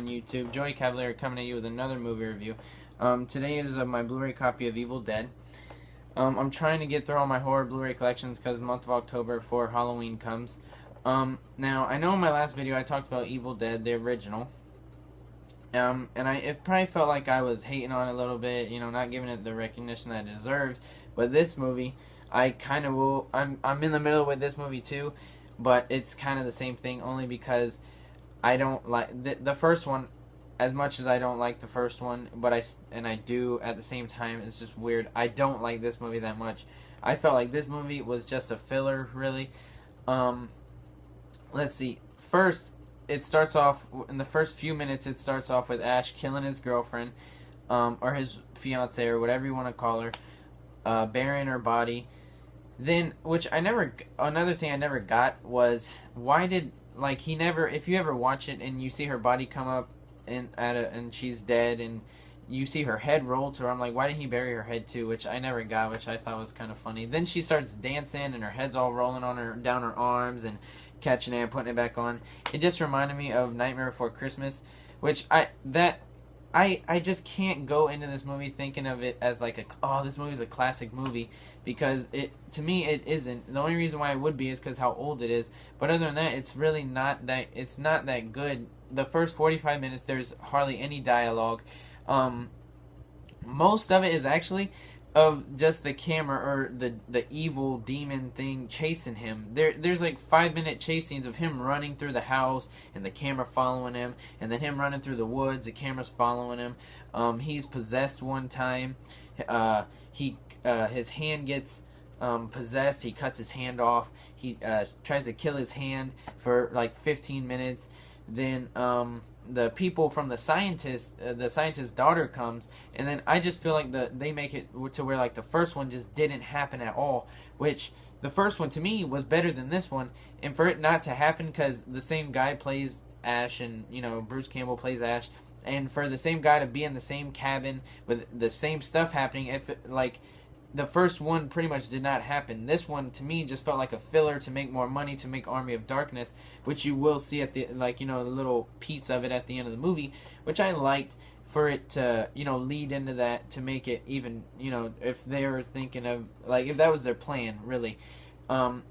on YouTube. Joey Cavaliere coming at you with another movie review. Today is my Blu-ray copy of Evil Dead. I'm trying to get through all my horror Blu-ray collections because the month of October before Halloween comes. Now, I know in my last video I talked about Evil Dead, the original. And it probably felt like I was hating on it a little bit, you know, not giving it the recognition that it deserves. But this movie, I kind of will. I'm in the middle with this movie too, but it's kind of the same thing only because I don't like the first one as much as I don't like the first one, but I do at the same time. It's just weird. I don't like this movie that much. I felt like this movie was just a filler, really. Let's see. First, it starts off in the first few minutes. It starts off with Ash killing his girlfriend, or his fiance, or whatever you want to call her, burying her body. Then, another thing I never got was why did he never? If you ever watch it and you see her body come up and she's dead and you see her head roll to her, I'm like, why didn't he bury her head too? Which I never got, which I thought was kind of funny. Then she starts dancing and her head's all rolling on her down her arms and catching it and putting it back on. It just reminded me of Nightmare Before Christmas, which I just can't go into this movie thinking of it as like this movie's a classic movie, because to me it isn't. The only reason why it would be is because how old it is. But other than that, it's really not that good. The first 45 minutes there's hardly any dialogue. Most of it is actually of just the camera or the evil demon thing chasing him. There's like 5-minute chase scenes of him running through the house and the camera following him, and then him running through the woods, the camera's following him. He's possessed one time. His hand gets possessed. He cuts his hand off. He tries to kill his hand for like 15 minutes. Then the people from the scientist's daughter comes, and then I just feel like they make it to where like the first one just didn't happen at all, which the first one to me was better than this one. And for it not to happen, because the same guy plays Ash, and Bruce Campbell plays Ash, and for the same guy to be in the same cabin with the same stuff happening, the first one pretty much did not happen. This one, to me, just felt like a filler to make more money, to make Army of Darkness, which you will see at the, the little piece of it at the end of the movie, which I liked for it to, lead into that, to make it even, if they were thinking of, if that was their plan, really.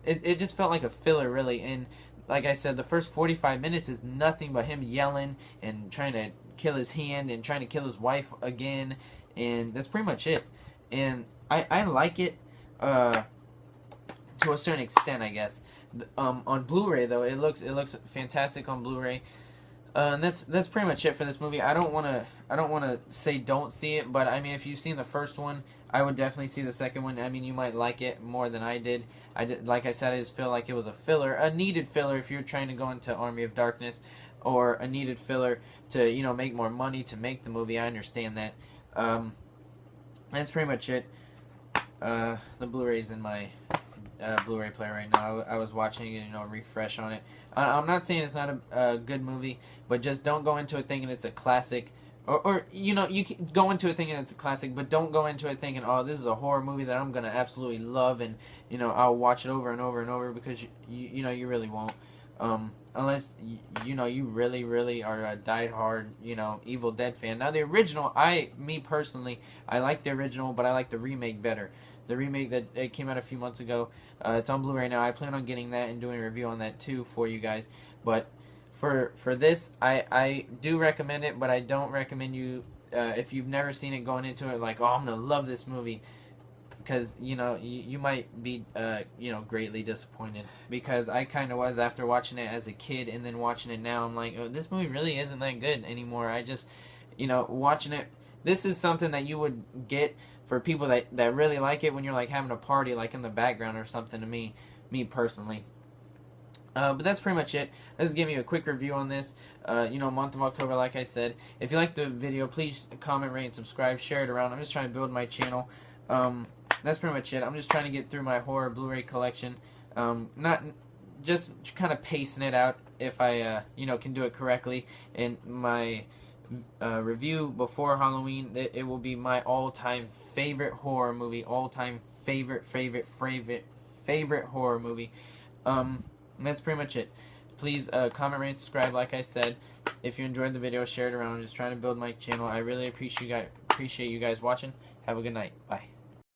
It just felt like a filler, really, and like I said, the first 45 minutes is nothing but him yelling and trying to kill his hand and trying to kill his wife again, and that's pretty much it. And I like it to a certain extent, I guess. On Blu-ray though, it looks fantastic on Blu-ray. And that's pretty much it for this movie. I don't wanna say don't see it, but I mean, if you've seen the first one, I would definitely see the second one. I mean, you might like it more than I did. Like I said, I just feel like it was a filler, a needed filler if you're trying to go into Army of Darkness, or a needed filler to make more money to make the movie. I understand that. That's pretty much it. The Blu-ray's in my Blu-ray player right now. I was watching it, refresh on it. I'm not saying it's not a good movie, but just don't go into it thinking it's a classic. Or you can go into it thinking it's a classic, but don't go into it thinking, oh, this is a horror movie that I'm gonna absolutely love, and I'll watch it over and over and over, because you really won't. Unless you really are a diehard Evil Dead fan. Now the original, me personally, I like the original, but I like the remake better. The remake that it came out a few months ago, it's on Blu-ray now. I plan on getting that and doing a review on that too for you guys. But for this, I do recommend it, but I don't recommend you if you've never seen it going into it like, oh, I'm gonna love this movie. Because you might be greatly disappointed, because I kind of was after watching it as a kid, and then watching it now, I'm like, oh, this movie really isn't that good anymore. I just watching it, this is something that you would get for people that really like it when you're like having a party like in the background or something, to me personally. But that's pretty much it. Let's give you a quick review on this. Month of October, like I said. If you like the video, please comment, rate, and subscribe. Share it around. I'm just trying to build my channel. That's pretty much it. I'm just trying to get through my horror Blu-ray collection. Not just kind of pacing it out if I can do it correctly. And my review before Halloween, it will be my all-time favorite horror movie. All-time favorite horror movie. That's pretty much it. Please comment, rate, subscribe, like I said. If you enjoyed the video, share it around. I'm just trying to build my channel. I really appreciate you guys watching. Have a good night. Bye.